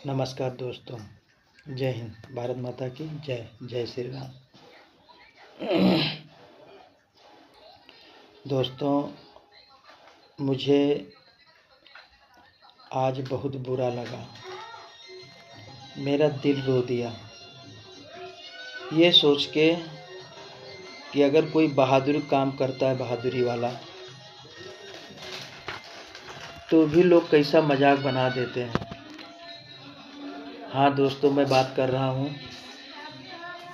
नमस्कार दोस्तों, जय हिंद। भारत माता की जय। जय श्री राम। दोस्तों, मुझे आज बहुत बुरा लगा। मेरा दिल रो दिया ये सोच के कि अगर कोई बहादुरी काम करता है, बहादुरी वाला, तो भी लोग कैसा मजाक बना देते हैं। हाँ दोस्तों, मैं बात कर रहा हूँ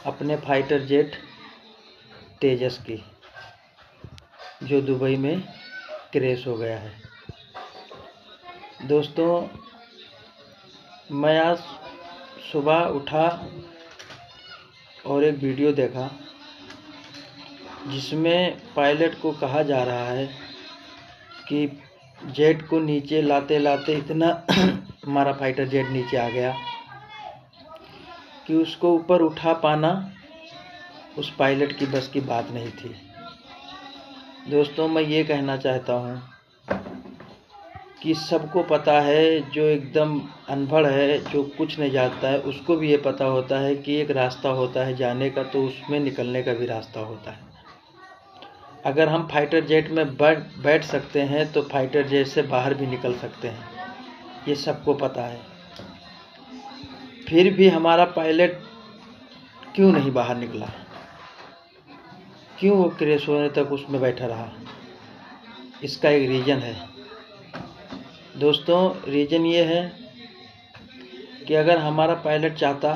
अपने फाइटर जेट तेजस की, जो दुबई में क्रैश हो गया है। दोस्तों, मैं आज सुबह उठा और एक वीडियो देखा जिसमें पायलट को कहा जा रहा है कि जेट को नीचे लाते लाते इतना हमारा फाइटर जेट नीचे आ गया कि उसको ऊपर उठा पाना उस पायलट की बस की बात नहीं थी। दोस्तों, मैं ये कहना चाहता हूँ कि सबको पता है, जो एकदम अनपढ़ है, जो कुछ नहीं जानता है, उसको भी ये पता होता है कि एक रास्ता होता है जाने का, तो उसमें निकलने का भी रास्ता होता है। अगर हम फाइटर जेट में बैठ सकते हैं तो फाइटर जेट से बाहर भी निकल सकते हैं, ये सबको पता है। फिर भी हमारा पायलट क्यों नहीं बाहर निकला? क्यों वो क्रैश होने तक उसमें बैठा रहा? इसका एक रीज़न है दोस्तों। रीज़न ये है कि अगर हमारा पायलट चाहता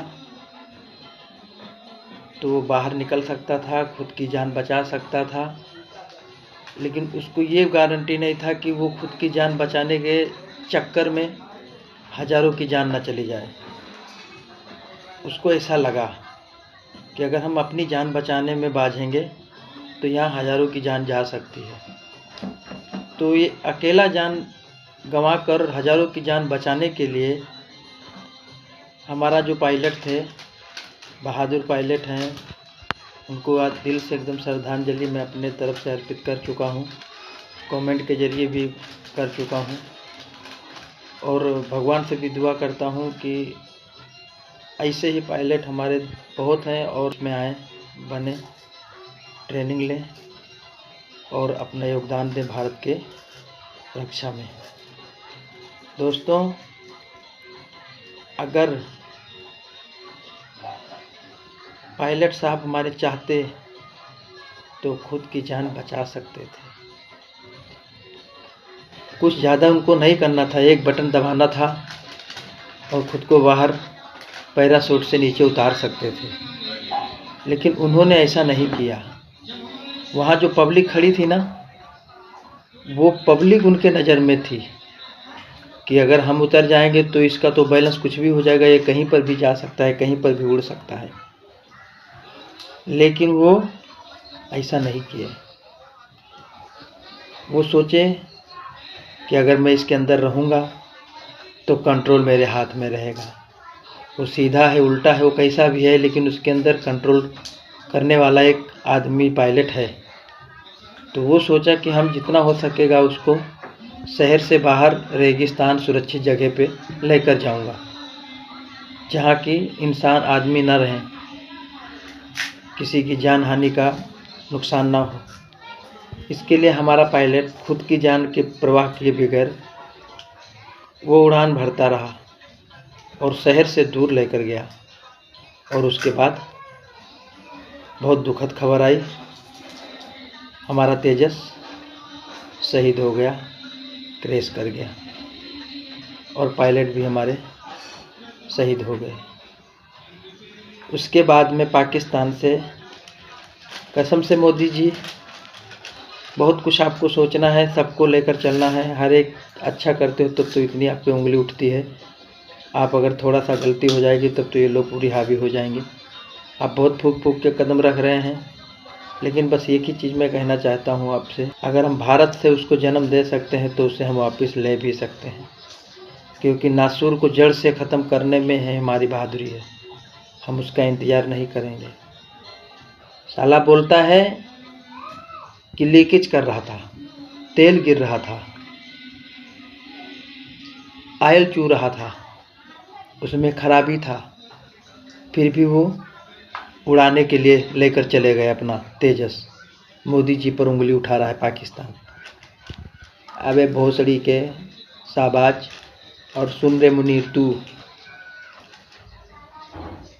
तो वो बाहर निकल सकता था, खुद की जान बचा सकता था, लेकिन उसको ये गारंटी नहीं था कि वो खुद की जान बचाने के चक्कर में हज़ारों की जान न चली जाए। उसको ऐसा लगा कि अगर हम अपनी जान बचाने में बाझेंगे तो यहाँ हज़ारों की जान जा सकती है। तो ये अकेला जान गंवाकर हज़ारों की जान बचाने के लिए हमारा जो पायलट थे, बहादुर पायलट हैं, उनको आज दिल से एकदम श्रद्धांजलि मैं अपने तरफ से अर्पित कर चुका हूँ, कमेंट के ज़रिए भी कर चुका हूँ, और भगवान से भी दुआ करता हूँ कि ऐसे ही पायलट हमारे बहुत हैं और उसमें आए, बने, ट्रेनिंग लें और अपना योगदान दें भारत के रक्षा में। दोस्तों, अगर पायलट साहब हमारे चाहते तो खुद की जान बचा सकते थे। कुछ ज़्यादा उनको नहीं करना था, एक बटन दबाना था और खुद को बाहर पैराशूट से नीचे उतार सकते थे, लेकिन उन्होंने ऐसा नहीं किया। वहाँ जो पब्लिक खड़ी थी ना, वो पब्लिक उनके नज़र में थी कि अगर हम उतर जाएंगे तो इसका तो बैलेंस कुछ भी हो जाएगा, ये कहीं पर भी जा सकता है, कहीं पर भी उड़ सकता है। लेकिन वो ऐसा नहीं किए। वो सोचे कि अगर मैं इसके अंदर रहूँगा तो कंट्रोल मेरे हाथ में रहेगा। वो सीधा है, उल्टा है, वो कैसा भी है, लेकिन उसके अंदर कंट्रोल करने वाला एक आदमी पायलट है। तो वो सोचा कि हम जितना हो सकेगा उसको शहर से बाहर रेगिस्तान सुरक्षित जगह पे लेकर जाऊंगा, जहाँ की इंसान आदमी न रहें, किसी की जान हानि का नुकसान ना हो। इसके लिए हमारा पायलट खुद की जान के परवाह किए बगैर वो उड़ान भरता रहा और शहर से दूर लेकर गया। और उसके बाद बहुत दुखद खबर आई, हमारा तेजस शहीद हो गया, क्रैश कर गया, और पायलट भी हमारे शहीद हो गए। उसके बाद में पाकिस्तान से, कसम से मोदी जी, बहुत कुछ आपको सोचना है, सबको लेकर चलना है। हर एक अच्छा करते हो तब तो इतनी आप पे उंगली उठती है, आप अगर थोड़ा सा गलती हो जाएगी तब तो ये लोग पूरी हावी हो जाएंगे। आप बहुत फूक फूक के कदम रख रहे हैं, लेकिन बस एक ही चीज़ मैं कहना चाहता हूँ आपसे, अगर हम भारत से उसको जन्म दे सकते हैं तो उसे हम वापस ले भी सकते हैं, क्योंकि नासूर को जड़ से ख़त्म करने में है हमारी बहादुरी है। हम उसका इंतज़ार नहीं करेंगे। साला बोलता है कि लीकेज कर रहा था, तेल गिर रहा था, ऑयल चू रहा था, उसमें खराबी था, फिर भी वो उड़ाने के लिए लेकर चले गए अपना तेजस। मोदी जी पर उंगली उठा रहा है पाकिस्तान। अबे भोसड़ी के शाबाज। और सुन रे मुनीर,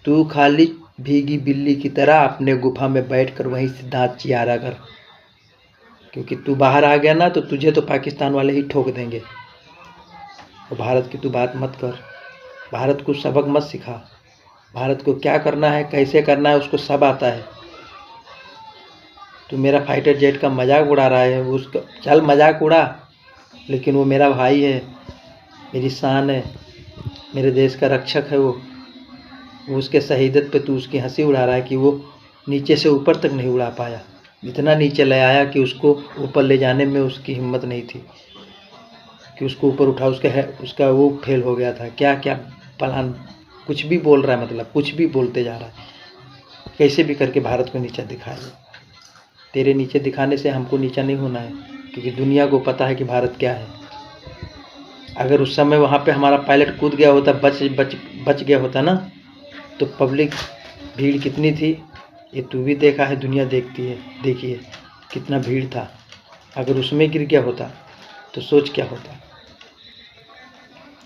तू खाली भीगी बिल्ली की तरह अपने गुफा में बैठकर वहीं से दांत चियारा कर, क्योंकि तू बाहर आ गया ना तो तुझे तो पाकिस्तान वाले ही ठोक देंगे। और भारत की तू बात मत कर, भारत को सबक मत सिखा। भारत को क्या करना है, कैसे करना है, उसको सब आता है। तू मेरा फाइटर जेट का मजाक उड़ा रहा है, उसका चल मजाक उड़ा, लेकिन वो मेरा भाई है, मेरी शान है, मेरे देश का रक्षक है। वो उसके शहीदत पे तू उसकी हंसी उड़ा रहा है कि वो नीचे से ऊपर तक नहीं उड़ा पाया। इतना नीचे ले आया कि उसको ऊपर ले जाने में उसकी हिम्मत नहीं थी कि उसको ऊपर उठा। उसका वो फेल हो गया था। क्या क्या प्लान, कुछ भी बोल रहा है, मतलब कुछ भी बोलते जा रहा है। कैसे भी करके भारत को नीचा दिखाए। तेरे नीचे दिखाने से हमको नीचा नहीं होना है, क्योंकि दुनिया को पता है कि भारत क्या है। अगर उस समय वहाँ पे हमारा पायलट कूद गया होता, बच गया होता ना, तो पब्लिक भीड़ कितनी थी ये तू भी देखा है, दुनिया देखी है कितना भीड़ था। अगर उसमें गिर गया होता तो सोच क्या होता।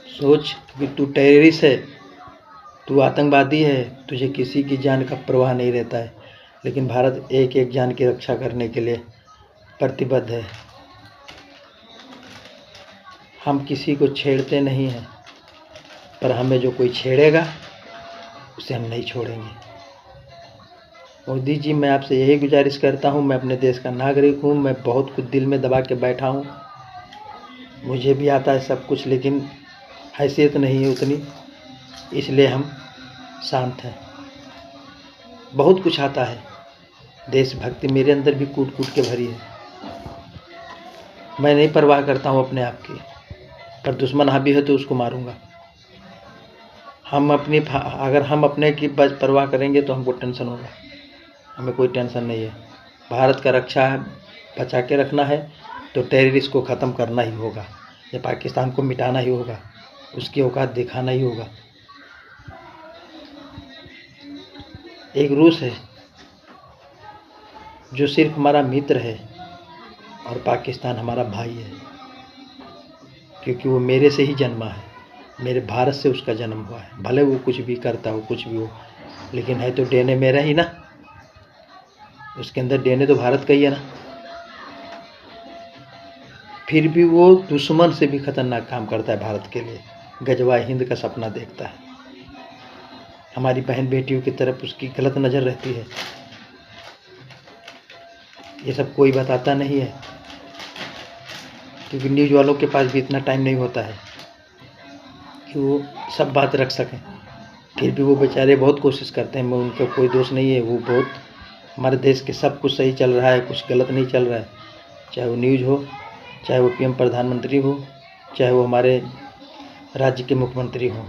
सोच कि तू टेररिस्ट है, तू आतंकवादी है, तुझे किसी की जान का परवाह नहीं रहता है, लेकिन भारत एक एक जान की रक्षा करने के लिए प्रतिबद्ध है। हम किसी को छेड़ते नहीं हैं, पर हमें जो कोई छेड़ेगा उसे हम नहीं छोड़ेंगे। मोदी जी, मैं आपसे यही गुजारिश करता हूँ, मैं अपने देश का नागरिक हूँ, मैं बहुत कुछ दिल में दबा के बैठा हूँ, मुझे भी आता है सब कुछ, लेकिन हैसियत नहीं है उतनी, इसलिए हम शांत हैं। बहुत कुछ आता है, देशभक्ति मेरे अंदर भी कूट कूट के भरी है। मैं नहीं परवाह करता हूँ अपने आप की, पर दुश्मन हावी है तो उसको मारूंगा। अगर हम अपने की परवाह करेंगे तो हमको टेंशन होगा, हमें कोई टेंशन नहीं है। भारत का रक्षा है, बचा के रखना है, तो टेररिस्ट को ख़त्म करना ही होगा, या पाकिस्तान को मिटाना ही होगा, उसकी औकात दिखाना ही होगा। एक रूस है जो सिर्फ हमारा मित्र है, और पाकिस्तान हमारा भाई है, क्योंकि वो मेरे से ही जन्मा है, मेरे भारत से उसका जन्म हुआ है। भले वो कुछ भी करता हो, कुछ भी हो, लेकिन है तो डीएनए मेरा ही ना, उसके अंदर डीएनए तो भारत का ही है ना। फिर भी वो दुश्मन से भी खतरनाक काम करता है भारत के लिए, गजवा हिंद का सपना देखता है। हमारी बहन बेटियों की तरफ उसकी गलत नज़र रहती है। ये सब कोई बताता नहीं है, क्योंकि न्यूज़ वालों के पास भी इतना टाइम नहीं होता है कि वो सब बात रख सकें। फिर भी वो बेचारे बहुत कोशिश करते हैं, मैं उनका कोई दोष नहीं है। वो बहुत, हमारे देश के सब कुछ सही चल रहा है, कुछ गलत नहीं चल रहा है, चाहे वो न्यूज़ हो, चाहे वो पीएम प्रधानमंत्री हो, चाहे वो हमारे राज्य के मुख्यमंत्री हों,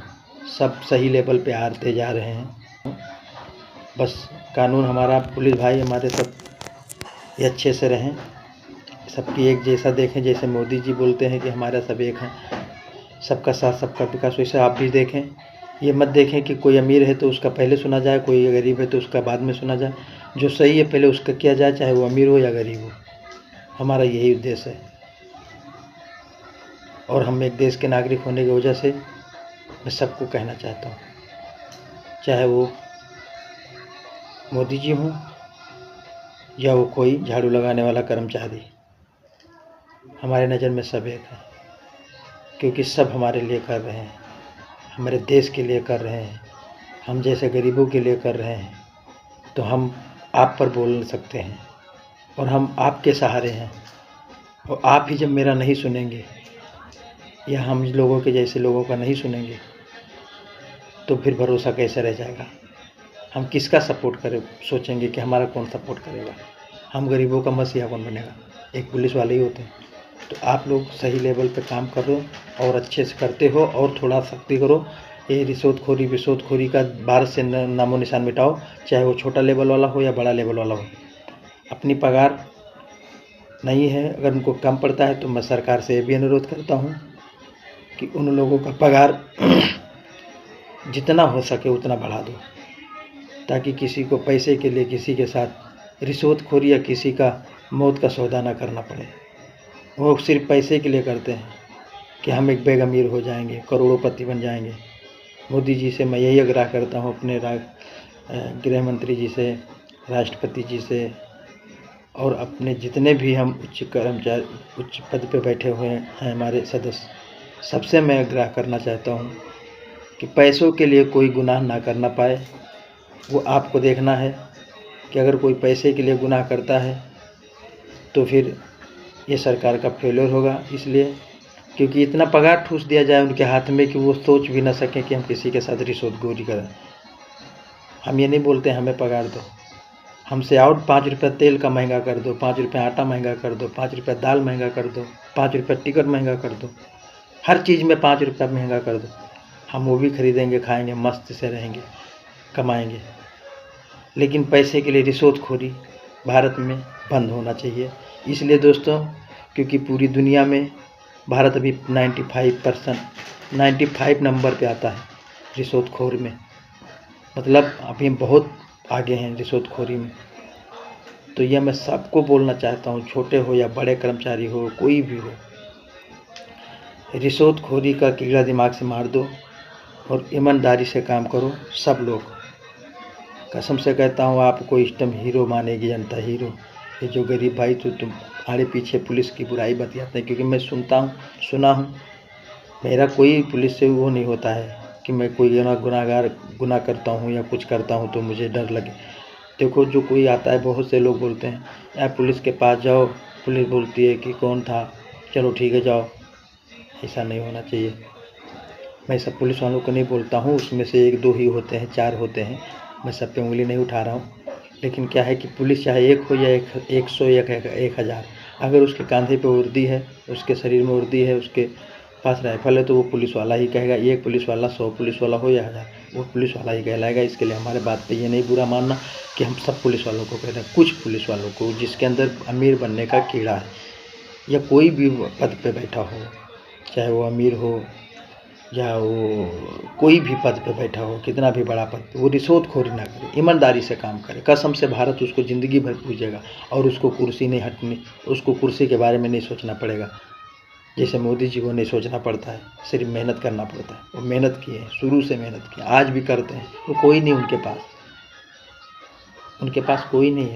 सब सही लेवल पे आते जा रहे हैं। बस कानून, हमारा पुलिस भाई हमारे सब ये अच्छे से रहें, सबकी एक जैसा देखें। जैसे मोदी जी बोलते हैं कि हमारा सब एक है, सबका साथ सबका विकास, वैसे आप भी देखें। ये मत देखें कि कोई अमीर है तो उसका पहले सुना जाए, कोई गरीब है तो उसका बाद में सुना जाए। जो सही है पहले उसका किया जाए, चाहे वो अमीर हो या गरीब हो। हमारा यही उद्देश्य है, और हम एक देश के नागरिक होने की वजह से मैं सबको कहना चाहता हूँ, चाहे वो मोदी जी हों या वो कोई झाड़ू लगाने वाला कर्मचारी, हमारे नज़र में सब एक है, क्योंकि सब हमारे लिए कर रहे हैं, हमारे देश के लिए कर रहे हैं, हम जैसे गरीबों के लिए कर रहे हैं। तो हम आप पर बोल सकते हैं, और हम आपके सहारे हैं, और आप ही जब मेरा नहीं सुनेंगे या हम लोगों के जैसे लोगों का नहीं सुनेंगे, तो फिर भरोसा कैसे रह जाएगा। हम किसका सपोर्ट करें, सोचेंगे कि हमारा कौन सपोर्ट करेगा। हम गरीबों का मसीहा कौन बनेगा, एक पुलिस वाले ही होते हैं। तो आप लोग सही लेवल पे काम करो, और अच्छे से करते हो, और थोड़ा सख्ती करो। ये रिश्वतखोरी का भारत से नामो निशान मिटाओ, चाहे वो छोटा लेवल वाला हो या बड़ा लेवल वाला हो। अपनी पगार नहीं है, अगर उनको कम पड़ता है तो मैं सरकार से ये भी अनुरोध करता हूँ कि उन लोगों का पगार जितना हो सके उतना बढ़ा दो, ताकि किसी को पैसे के लिए किसी के साथ रिश्वतखोरी या किसी का मौत का सौदा ना करना पड़े। वो सिर्फ पैसे के लिए करते हैं कि हम एक बेग अमीर हो जाएंगे, करोड़ोंपति बन जाएंगे। मोदी जी से मैं यही आग्रह करता हूँ, अपने गृह मंत्री जी से, राष्ट्रपति जी से, और अपने जितने भी हम उच्च पद पे बैठे हुए हैं हमारे सदस्य, सबसे मैं आग्रह करना चाहता हूँ कि पैसों के लिए कोई गुनाह ना करना पाए। वो आपको देखना है कि अगर कोई पैसे के लिए गुनाह करता है तो फिर ये सरकार का फेलियर होगा। इसलिए क्योंकि इतना पगार ठूस दिया जाए उनके हाथ में कि वो सोच भी ना सकें कि हम किसी के साथ रिश्वतखोरी करें। हम ये नहीं बोलते हमें पगार दो, हमसे और 5 रुपये तेल का महंगा कर दो, 5 रुपये आटा महंगा कर दो, 5 रुपये दाल महंगा कर दो, 5 रुपये टिकट महंगा कर दो, हर चीज़ में 5 रुपये महंगा कर दो, हम वो भी खरीदेंगे, खाएंगे, मस्त से रहेंगे, कमाएंगे। लेकिन पैसे के लिए रिश्वतखोरी भारत में बंद होना चाहिए। इसलिए दोस्तों, क्योंकि पूरी दुनिया में भारत अभी 95 नंबर पे आता है रिश्वतखोरी में, मतलब अभी बहुत आगे हैं रिश्वतखोरी में। तो यह मैं सबको बोलना चाहता हूँ, छोटे हो या बड़े कर्मचारी हो, कोई भी हो, रिश्वतखोरी का कीड़ा दिमाग से मार दो और ईमानदारी से काम करो। सब लोग, कसम से कहता हूँ, आपको इस टाइम हीरो मानेगी जनता, हीरो। ये जो गरीब भाई तो तुम आड़े पीछे पुलिस की बुराई बतियाते हैं, क्योंकि मैं सुना हूँ, मेरा कोई पुलिस से वो नहीं होता है कि मैं कोई गुनाह करता हूँ या कुछ करता हूँ तो मुझे डर लगे। देखो, जो कोई आता है, बहुत से लोग बोलते हैं यार पुलिस के पास जाओ, पुलिस बोलती है कि कौन था, चलो ठीक है जाओ। ऐसा नहीं होना चाहिए। मैं सब पुलिस वालों को नहीं बोलता हूँ, उसमें से 1-2 ही होते हैं, 4 होते हैं, मैं सब पे उंगली नहीं उठा रहा हूँ। लेकिन क्या है कि पुलिस चाहे 1 हो या 100 या 1000, अगर उसके कंधे पे वर्दी है, उसके शरीर में वर्दी है, उसके पास राइफल है, तो वो पुलिस वाला ही कहेगा। 1 पुलिस वाला 100 पुलिस वाला हो या 1000, वो पुलिस वाला ही कहलाएगा। इसके लिए हमारे बात पे ये नहीं बुरा मानना कि हम सब पुलिस वालों को कहते हैं। कुछ पुलिस वालों को जिसके अंदर अमीर बनने का कीड़ा है, या कोई भी पद पे बैठा हो, चाहे वो अमीर हो या वो कोई भी पद पे बैठा हो, कितना भी बड़ा पद पे, वो रिश्वतखोरी ना करे, ईमानदारी से काम करे। कसम से भारत उसको ज़िंदगी भर पूजेगा और उसको कुर्सी नहीं हटनी, उसको कुर्सी के बारे में नहीं सोचना पड़ेगा। जैसे मोदी जी को नहीं सोचना पड़ता है, सिर्फ मेहनत करना पड़ता है। वो मेहनत किए हैं, शुरू से मेहनत की, आज भी करते हैं। वो कोई नहीं उनके पास कोई नहीं है।